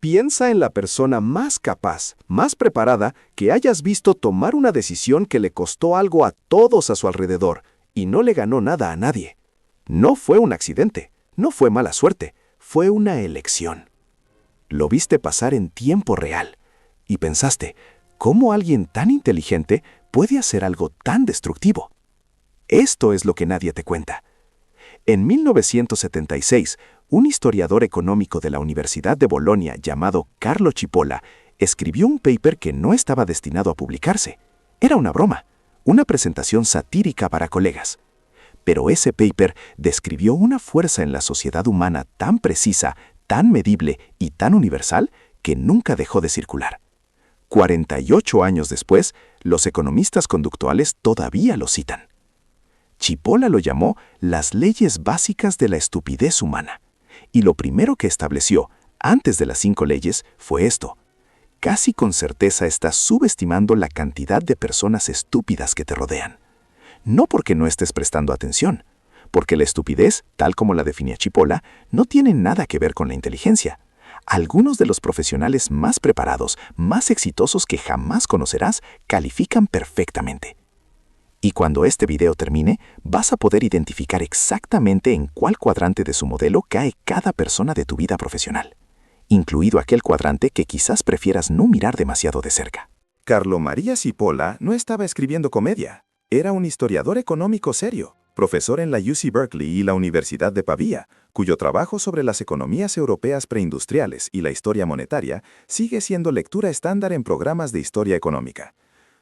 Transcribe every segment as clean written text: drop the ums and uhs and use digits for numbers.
Piensa en la persona más capaz, más preparada que hayas visto tomar una decisión que le costó algo a todos a su alrededor y no le ganó nada a nadie. No fue un accidente, no fue mala suerte, fue una elección. Lo viste pasar en tiempo real y pensaste, ¿cómo alguien tan inteligente puede hacer algo tan destructivo? Esto es lo que nadie te cuenta. En 1976, un historiador económico de la Universidad de Bolonia llamado Carlo Cipolla escribió un paper que no estaba destinado a publicarse. Era una broma, una presentación satírica para colegas. Pero ese paper describió una fuerza en la sociedad humana tan precisa, tan medible y tan universal que nunca dejó de circular. 48 años después, los economistas conductuales todavía lo citan. Cipolla lo llamó las leyes básicas de la estupidez humana. Y lo primero que estableció, antes de las 5 leyes, fue esto. Casi con certeza estás subestimando la cantidad de personas estúpidas que te rodean. No porque no estés prestando atención, porque la estupidez, tal como la definía Cipolla, no tiene nada que ver con la inteligencia. Algunos de los profesionales más preparados, más exitosos que jamás conocerás, califican perfectamente. Y cuando este video termine, vas a poder identificar exactamente en cuál cuadrante de su modelo cae cada persona de tu vida profesional, incluido aquel cuadrante que quizás prefieras no mirar demasiado de cerca. Carlo Maria Cipolla no estaba escribiendo comedia. Era un historiador económico serio, profesor en la UC Berkeley y la Universidad de Pavía, cuyo trabajo sobre las economías europeas preindustriales y la historia monetaria sigue siendo lectura estándar en programas de historia económica.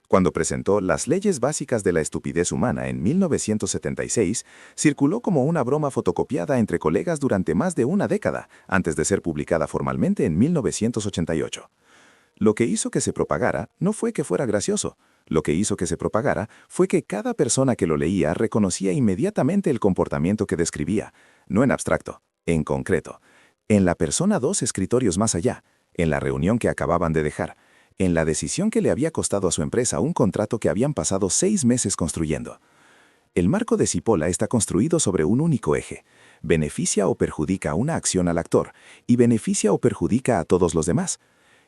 Cuando presentó Las leyes básicas de la estupidez humana en 1976, circuló como una broma fotocopiada entre colegas durante más de una década, antes de ser publicada formalmente en 1988. Lo que hizo que se propagara no fue que fuera gracioso. Lo que hizo que se propagara fue que cada persona que lo leía reconocía inmediatamente el comportamiento que describía, no en abstracto, en concreto, en la persona 2 escritorios más allá, en la reunión que acababan de dejar, en la decisión que le había costado a su empresa un contrato que habían pasado 6 meses construyendo. El marco de Cipolla está construido sobre un único eje. Beneficia o perjudica una acción al actor y beneficia o perjudica a todos los demás.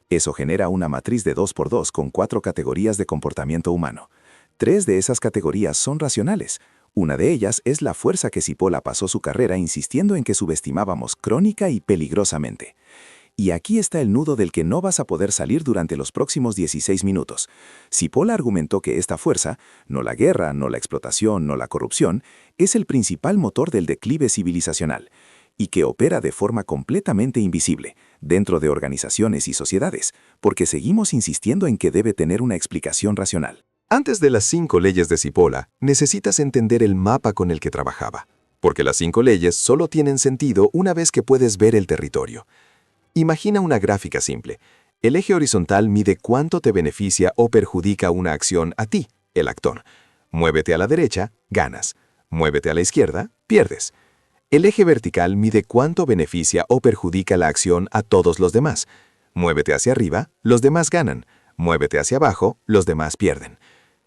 Eso genera una matriz de 2x2 con 4 categorías de comportamiento humano. 3 de esas categorías son racionales. Una de ellas es la fuerza que Cipolla pasó su carrera insistiendo en que subestimábamos crónica y peligrosamente. Y aquí está el nudo del que no vas a poder salir durante los próximos 16 minutos. Cipolla argumentó que esta fuerza, no la guerra, no la explotación, no la corrupción, es el principal motor del declive civilizacional, y que opera de forma completamente invisible, dentro de organizaciones y sociedades, porque seguimos insistiendo en que debe tener una explicación racional. Antes de las 5 leyes de Cipolla, necesitas entender el mapa con el que trabajaba, porque las 5 leyes solo tienen sentido una vez que puedes ver el territorio. Imagina una gráfica simple. El eje horizontal mide cuánto te beneficia o perjudica una acción a ti, el actor. Muévete a la derecha, ganas. Muévete a la izquierda, pierdes. El eje vertical mide cuánto beneficia o perjudica la acción a todos los demás. Muévete hacia arriba, los demás ganan. Muévete hacia abajo, los demás pierden.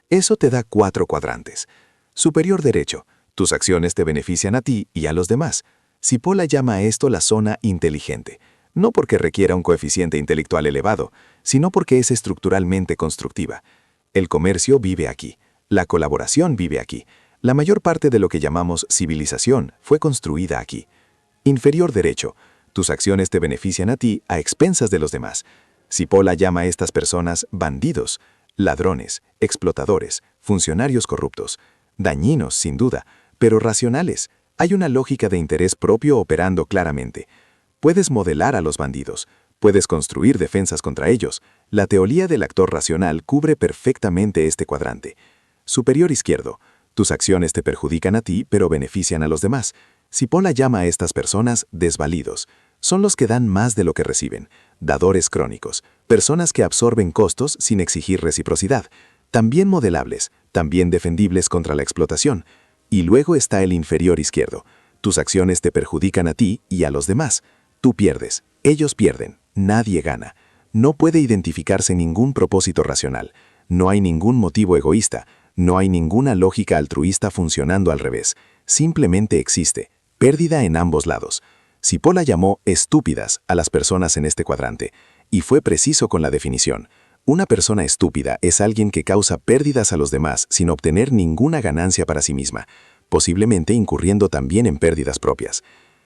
Eso te da 4 cuadrantes. Superior derecho, tus acciones te benefician a ti y a los demás. Cipolla llama a esto la zona inteligente. No porque requiera un coeficiente intelectual elevado, sino porque es estructuralmente constructiva. El comercio vive aquí, la colaboración vive aquí. La mayor parte de lo que llamamos civilización fue construida aquí. Inferior derecho, tus acciones te benefician a ti a expensas de los demás. Cipolla llama a estas personas bandidos, ladrones, explotadores, funcionarios corruptos. Dañinos, sin duda, pero racionales. Hay una lógica de interés propio operando claramente. Puedes modelar a los bandidos, puedes construir defensas contra ellos. La teoría del actor racional cubre perfectamente este cuadrante. Superior izquierdo, tus acciones te perjudican a ti, pero benefician a los demás. Cipolla llama a estas personas desvalidos. Son los que dan más de lo que reciben, dadores crónicos, personas que absorben costos sin exigir reciprocidad, también modelables, también defendibles contra la explotación. Y luego está el inferior izquierdo. Tus acciones te perjudican a ti y a los demás. Tú pierdes, ellos pierden, nadie gana. No puede identificarse ningún propósito racional. No hay ningún motivo egoísta. No hay ninguna lógica altruista funcionando al revés. Simplemente existe, pérdida en ambos lados. Cipolla llamó estúpidas a las personas en este cuadrante, y fue preciso con la definición. Una persona estúpida es alguien que causa pérdidas a los demás sin obtener ninguna ganancia para sí misma, posiblemente incurriendo también en pérdidas propias.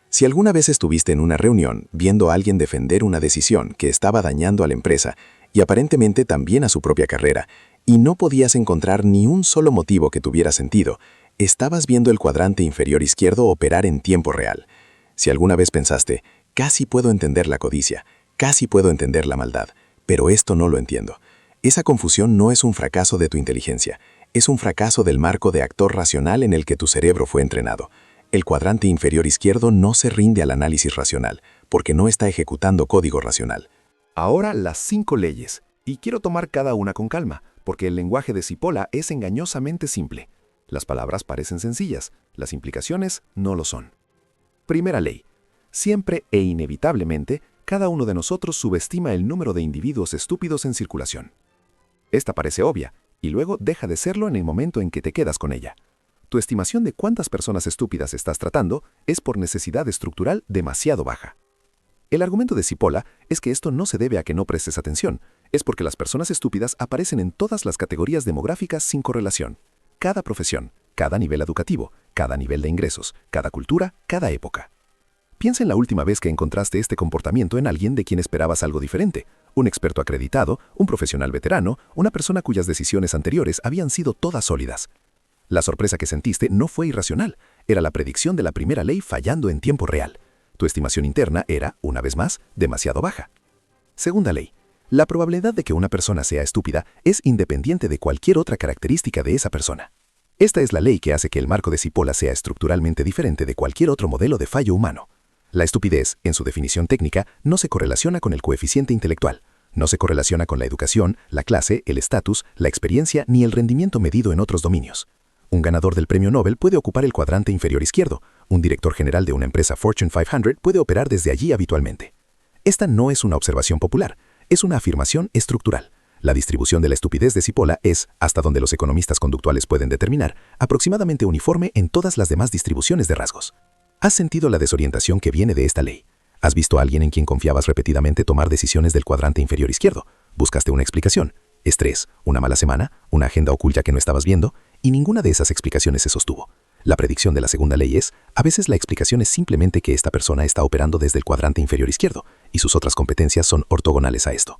Si alguna vez estuviste en una reunión viendo a alguien defender una decisión que estaba dañando a la empresa y aparentemente también a su propia carrera, y no podías encontrar ni un solo motivo que tuviera sentido, estabas viendo el cuadrante inferior izquierdo operar en tiempo real. Si alguna vez pensaste, casi puedo entender la codicia, casi puedo entender la maldad, pero esto no lo entiendo. Esa confusión no es un fracaso de tu inteligencia, es un fracaso del marco de actor racional en el que tu cerebro fue entrenado. El cuadrante inferior izquierdo no se rinde al análisis racional, porque no está ejecutando código racional. Ahora las 5 leyes, y quiero tomar cada una con calma, porque el lenguaje de Cipolla es engañosamente simple. Las palabras parecen sencillas, las implicaciones no lo son. Primera ley. Siempre e inevitablemente, cada uno de nosotros subestima el número de individuos estúpidos en circulación. Esta parece obvia, y luego deja de serlo en el momento en que te quedas con ella. Tu estimación de cuántas personas estúpidas estás tratando es por necesidad estructural demasiado baja. El argumento de Cipolla es que esto no se debe a que no prestes atención, es porque las personas estúpidas aparecen en todas las categorías demográficas sin correlación. Cada profesión, cada nivel educativo, cada nivel de ingresos, cada cultura, cada época. Piensa en la última vez que encontraste este comportamiento en alguien de quien esperabas algo diferente, un experto acreditado, un profesional veterano, una persona cuyas decisiones anteriores habían sido todas sólidas. La sorpresa que sentiste no fue irracional, era la predicción de la primera ley fallando en tiempo real. Tu estimación interna era, una vez más, demasiado baja. Segunda ley. La probabilidad de que una persona sea estúpida es independiente de cualquier otra característica de esa persona. Esta es la ley que hace que el marco de Cipolla sea estructuralmente diferente de cualquier otro modelo de fallo humano. La estupidez, en su definición técnica, no se correlaciona con el coeficiente intelectual, no se correlaciona con la educación, la clase, el estatus, la experiencia ni el rendimiento medido en otros dominios. Un ganador del premio Nobel puede ocupar el cuadrante inferior izquierdo, un director general de una empresa Fortune 500 puede operar desde allí habitualmente. Esta no es una observación popular, es una afirmación estructural. La distribución de la estupidez de Cipolla es, hasta donde los economistas conductuales pueden determinar, aproximadamente uniforme en todas las demás distribuciones de rasgos. ¿Has sentido la desorientación que viene de esta ley? ¿Has visto a alguien en quien confiabas repetidamente tomar decisiones del cuadrante inferior izquierdo? Buscaste una explicación. Estrés, una mala semana, una agenda oculta que no estabas viendo, y ninguna de esas explicaciones se sostuvo. La predicción de la segunda ley es, a veces la explicación es simplemente que esta persona está operando desde el cuadrante inferior izquierdo, y sus otras competencias son ortogonales a esto.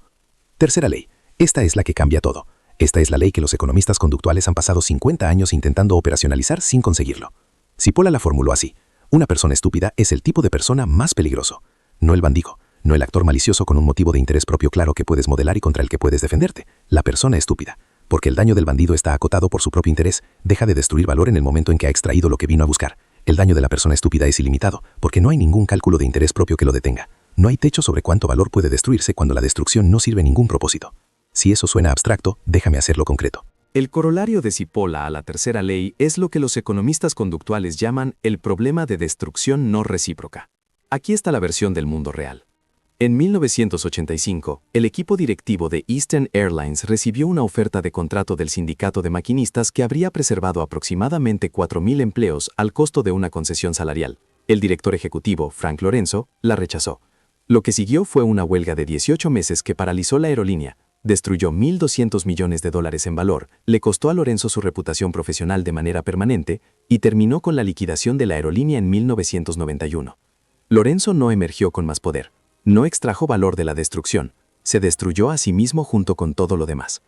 Tercera ley. Esta es la que cambia todo. Esta es la ley que los economistas conductuales han pasado 50 años intentando operacionalizar sin conseguirlo. Cipolla la formuló así. Una persona estúpida es el tipo de persona más peligroso. No el bandido, no el actor malicioso con un motivo de interés propio claro que puedes modelar y contra el que puedes defenderte. La persona estúpida. Porque el daño del bandido está acotado por su propio interés, deja de destruir valor en el momento en que ha extraído lo que vino a buscar. El daño de la persona estúpida es ilimitado, porque no hay ningún cálculo de interés propio que lo detenga. No hay techo sobre cuánto valor puede destruirse cuando la destrucción no sirve a ningún propósito. Si eso suena abstracto, déjame hacerlo concreto. El corolario de Cipolla a la tercera ley es lo que los economistas conductuales llaman el problema de destrucción no recíproca. Aquí está la versión del mundo real. En 1985, el equipo directivo de Eastern Airlines recibió una oferta de contrato del sindicato de maquinistas que habría preservado aproximadamente 4.000 empleos al costo de una concesión salarial. El director ejecutivo, Frank Lorenzo, la rechazó. Lo que siguió fue una huelga de 18 meses que paralizó la aerolínea, destruyó $1.200 millones en valor, le costó a Lorenzo su reputación profesional de manera permanente y terminó con la liquidación de la aerolínea en 1991. Lorenzo no emergió con más poder. No extrajo valor de la destrucción, se destruyó a sí mismo junto con todo lo demás.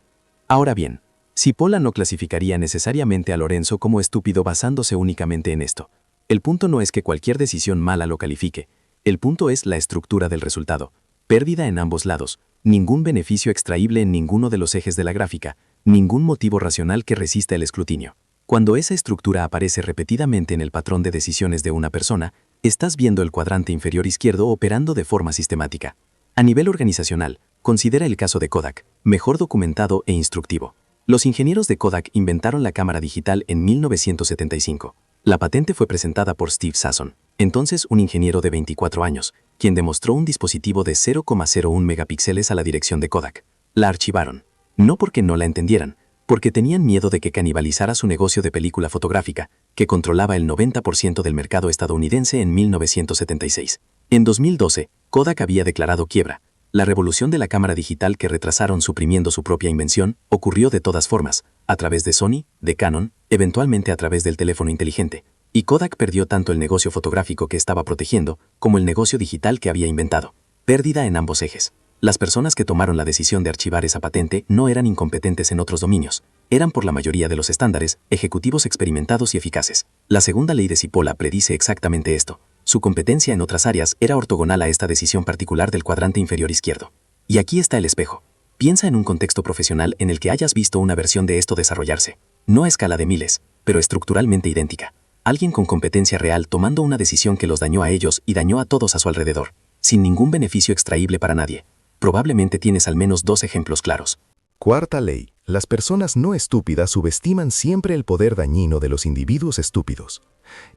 Ahora bien, Cipolla no clasificaría necesariamente a Lorenzo como estúpido basándose únicamente en esto. El punto no es que cualquier decisión mala lo califique, el punto es la estructura del resultado, pérdida en ambos lados, ningún beneficio extraíble en ninguno de los ejes de la gráfica, ningún motivo racional que resista el escrutinio. Cuando esa estructura aparece repetidamente en el patrón de decisiones de una persona, estás viendo el cuadrante inferior izquierdo operando de forma sistemática. A nivel organizacional, considera el caso de Kodak, mejor documentado e instructivo. Los ingenieros de Kodak inventaron la cámara digital en 1975. La patente fue presentada por Steve Sasson, entonces un ingeniero de 24 años, quien demostró un dispositivo de 0,01 megapíxeles a la dirección de Kodak. La archivaron. No porque no la entendieran, porque tenían miedo de que canibalizara su negocio de película fotográfica, que controlaba el 90% del mercado estadounidense en 1976. En 2012, Kodak había declarado quiebra. La revolución de la cámara digital que retrasaron suprimiendo su propia invención ocurrió de todas formas, a través de Sony, de Canon, eventualmente a través del teléfono inteligente, y Kodak perdió tanto el negocio fotográfico que estaba protegiendo como el negocio digital que había inventado. Pérdida en ambos ejes. Las personas que tomaron la decisión de archivar esa patente no eran incompetentes en otros dominios, eran por la mayoría de los estándares, ejecutivos experimentados y eficaces. La segunda ley de Cipolla predice exactamente esto. Su competencia en otras áreas era ortogonal a esta decisión particular del cuadrante inferior izquierdo. Y aquí está el espejo. Piensa en un contexto profesional en el que hayas visto una versión de esto desarrollarse. No a escala de miles, pero estructuralmente idéntica. Alguien con competencia real tomando una decisión que los dañó a ellos y dañó a todos a su alrededor, sin ningún beneficio extraíble para nadie. Probablemente tienes al menos 2 ejemplos claros. Cuarta ley. Las personas no estúpidas subestiman siempre el poder dañino de los individuos estúpidos.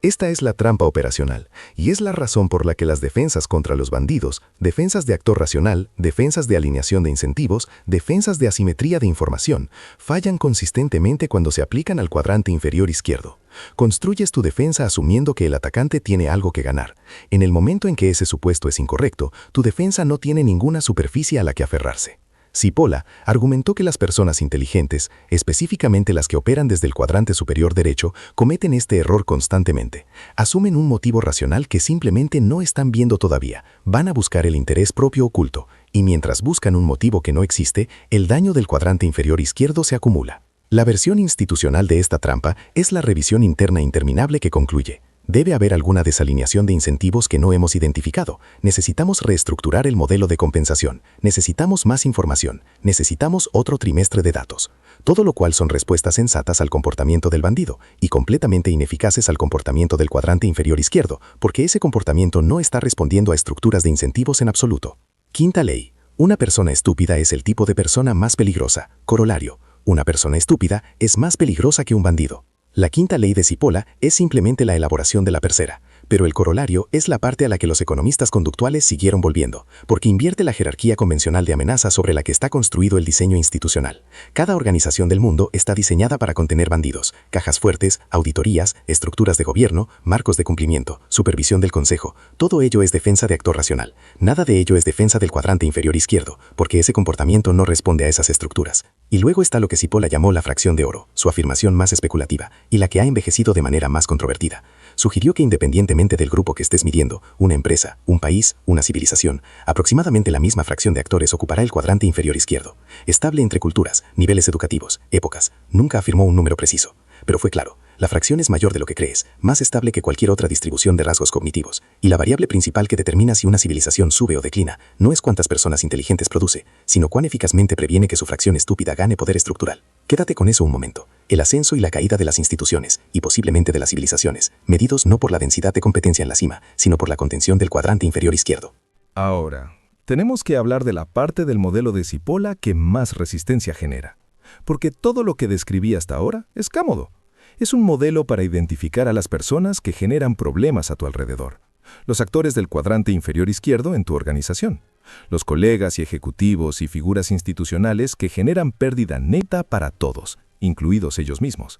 Esta es la trampa operacional, y es la razón por la que las defensas contra los bandidos, defensas de actor racional, defensas de alineación de incentivos, defensas de asimetría de información, fallan consistentemente cuando se aplican al cuadrante inferior izquierdo. Construyes tu defensa asumiendo que el atacante tiene algo que ganar. En el momento en que ese supuesto es incorrecto, tu defensa no tiene ninguna superficie a la que aferrarse. Cipolla argumentó que las personas inteligentes, específicamente las que operan desde el cuadrante superior derecho, cometen este error constantemente. Asumen un motivo racional que simplemente no están viendo todavía, van a buscar el interés propio oculto, y mientras buscan un motivo que no existe, el daño del cuadrante inferior izquierdo se acumula. La versión institucional de esta trampa es la revisión interna interminable que concluye: debe haber alguna desalineación de incentivos que no hemos identificado. Necesitamos reestructurar el modelo de compensación. Necesitamos más información. Necesitamos otro trimestre de datos. Todo lo cual son respuestas sensatas al comportamiento del bandido y completamente ineficaces al comportamiento del cuadrante inferior izquierdo, porque ese comportamiento no está respondiendo a estructuras de incentivos en absoluto. Quinta ley. Una persona estúpida es el tipo de persona más peligrosa. Corolario. Una persona estúpida es más peligrosa que un bandido. La quinta ley de Cipolla es simplemente la elaboración de la tercera, pero el corolario es la parte a la que los economistas conductuales siguieron volviendo, porque invierte la jerarquía convencional de amenaza sobre la que está construido el diseño institucional. Cada organización del mundo está diseñada para contener bandidos, cajas fuertes, auditorías, estructuras de gobierno, marcos de cumplimiento, supervisión del consejo. Todo ello es defensa de actor racional. Nada de ello es defensa del cuadrante inferior izquierdo, porque ese comportamiento no responde a esas estructuras. Y luego está lo que Cipolla llamó la fracción de oro, su afirmación más especulativa, y la que ha envejecido de manera más controvertida. Sugirió que independientemente del grupo que estés midiendo, una empresa, un país, una civilización, aproximadamente la misma fracción de actores ocupará el cuadrante inferior izquierdo. Estable entre culturas, niveles educativos, épocas. Nunca afirmó un número preciso, pero fue claro. La fracción es mayor de lo que crees, más estable que cualquier otra distribución de rasgos cognitivos, y la variable principal que determina si una civilización sube o declina no es cuántas personas inteligentes produce, sino cuán eficazmente previene que su fracción estúpida gane poder estructural. Quédate con eso un momento. El ascenso y la caída de las instituciones, y posiblemente de las civilizaciones, medidos no por la densidad de competencia en la cima, sino por la contención del cuadrante inferior izquierdo. Ahora, tenemos que hablar de la parte del modelo de Cipolla que más resistencia genera, porque todo lo que describí hasta ahora es cómodo. Es un modelo para identificar a las personas que generan problemas a tu alrededor. Los actores del cuadrante inferior izquierdo en tu organización. Los colegas y ejecutivos y figuras institucionales que generan pérdida neta para todos, incluidos ellos mismos.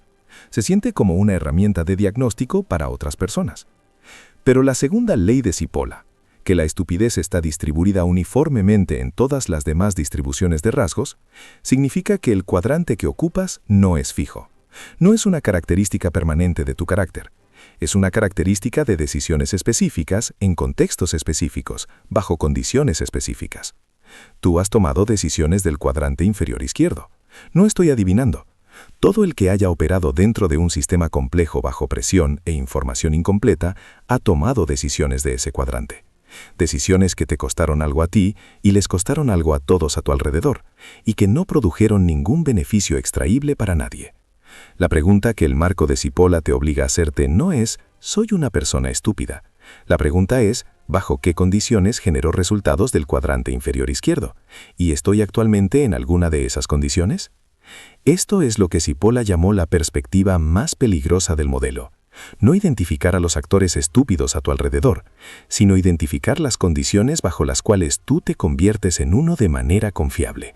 Se siente como una herramienta de diagnóstico para otras personas. Pero la segunda ley de Cipolla, que la estupidez está distribuida uniformemente en todas las demás distribuciones de rasgos, significa que el cuadrante que ocupas no es fijo. No es una característica permanente de tu carácter. Es una característica de decisiones específicas, en contextos específicos, bajo condiciones específicas. Tú has tomado decisiones del cuadrante inferior izquierdo. No estoy adivinando. Todo el que haya operado dentro de un sistema complejo bajo presión e información incompleta ha tomado decisiones de ese cuadrante. Decisiones que te costaron algo a ti y les costaron algo a todos a tu alrededor, y que no produjeron ningún beneficio extraíble para nadie. La pregunta que el marco de Cipolla te obliga a hacerte no es ¿soy una persona estúpida? La pregunta es ¿bajo qué condiciones generó resultados del cuadrante inferior izquierdo? ¿Y estoy actualmente en alguna de esas condiciones? Esto es lo que Cipolla llamó la perspectiva más peligrosa del modelo. No identificar a los actores estúpidos a tu alrededor, sino identificar las condiciones bajo las cuales tú te conviertes en uno de manera confiable.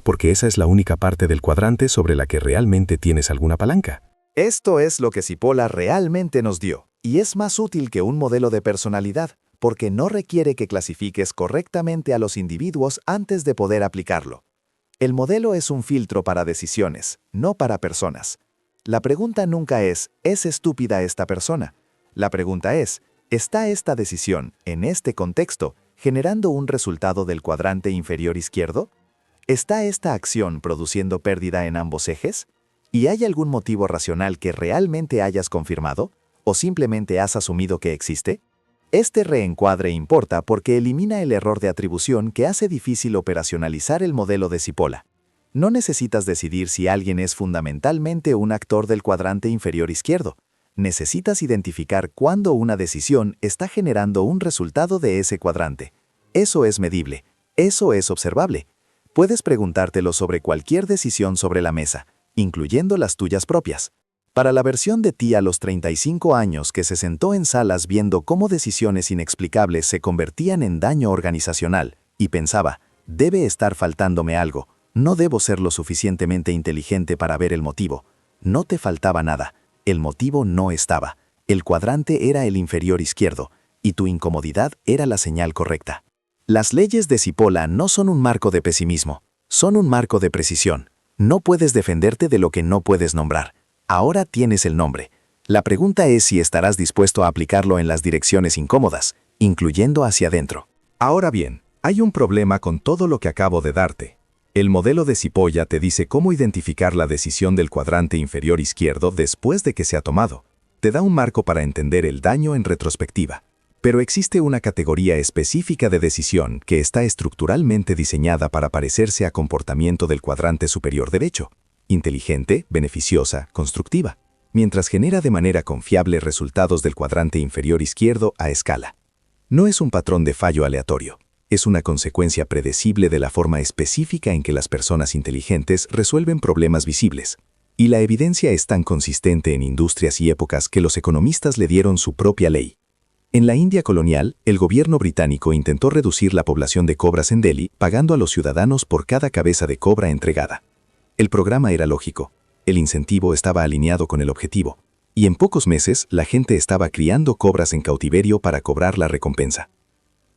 Porque esa es la única parte del cuadrante sobre la que realmente tienes alguna palanca. Esto es lo que Cipolla realmente nos dio, y es más útil que un modelo de personalidad, porque no requiere que clasifiques correctamente a los individuos antes de poder aplicarlo. El modelo es un filtro para decisiones, no para personas. La pregunta nunca ¿es estúpida esta persona? La pregunta es, ¿está esta decisión, en este contexto, generando un resultado del cuadrante inferior izquierdo? ¿Está esta acción produciendo pérdida en ambos ejes? ¿Y hay algún motivo racional que realmente hayas confirmado? ¿O simplemente has asumido que existe? Este reencuadre importa porque elimina el error de atribución que hace difícil operacionalizar el modelo de Cipolla. No necesitas decidir si alguien es fundamentalmente un actor del cuadrante inferior izquierdo. Necesitas identificar cuándo una decisión está generando un resultado de ese cuadrante. Eso es medible. Eso es observable. Puedes preguntártelo sobre cualquier decisión sobre la mesa, incluyendo las tuyas propias. Para la versión de ti a los 35 años que se sentó en salas viendo cómo decisiones inexplicables se convertían en daño organizacional y pensaba, debe estar faltándome algo, no debo ser lo suficientemente inteligente para ver el motivo. No te faltaba nada, el motivo no estaba, el cuadrante era el inferior izquierdo y tu incomodidad era la señal correcta. Las leyes de Cipolla no son un marco de pesimismo, son un marco de precisión. No puedes defenderte de lo que no puedes nombrar. Ahora tienes el nombre. La pregunta es si estarás dispuesto a aplicarlo en las direcciones incómodas, incluyendo hacia adentro. Ahora bien, hay un problema con todo lo que acabo de darte. El modelo de Cipolla te dice cómo identificar la decisión del cuadrante inferior izquierdo después de que se ha tomado. Te da un marco para entender el daño en retrospectiva. Pero existe una categoría específica de decisión que está estructuralmente diseñada para parecerse a comportamiento del cuadrante superior derecho. Inteligente, beneficiosa, constructiva, mientras genera de manera confiable resultados del cuadrante inferior izquierdo a escala. No es un patrón de fallo aleatorio, es una consecuencia predecible de la forma específica en que las personas inteligentes resuelven problemas visibles. Y la evidencia es tan consistente en industrias y épocas que los economistas le dieron su propia ley. En la India colonial, el gobierno británico intentó reducir la población de cobras en Delhi pagando a los ciudadanos por cada cabeza de cobra entregada. El programa era lógico, el incentivo estaba alineado con el objetivo, y en pocos meses la gente estaba criando cobras en cautiverio para cobrar la recompensa.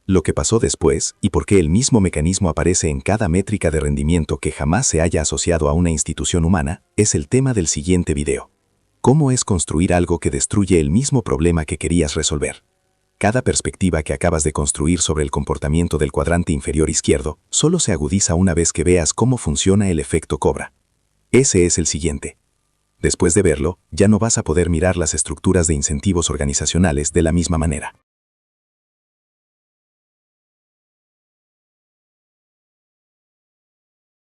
Lo que pasó después, y por qué el mismo mecanismo aparece en cada métrica de rendimiento que jamás se haya asociado a una institución humana, es el tema del siguiente video. ¿Cómo es construir algo que destruye el mismo problema que querías resolver? Cada perspectiva que acabas de construir sobre el comportamiento del cuadrante inferior izquierdo solo se agudiza una vez que veas cómo funciona el efecto cobra. Ese es el siguiente. Después de verlo, ya no vas a poder mirar las estructuras de incentivos organizacionales de la misma manera.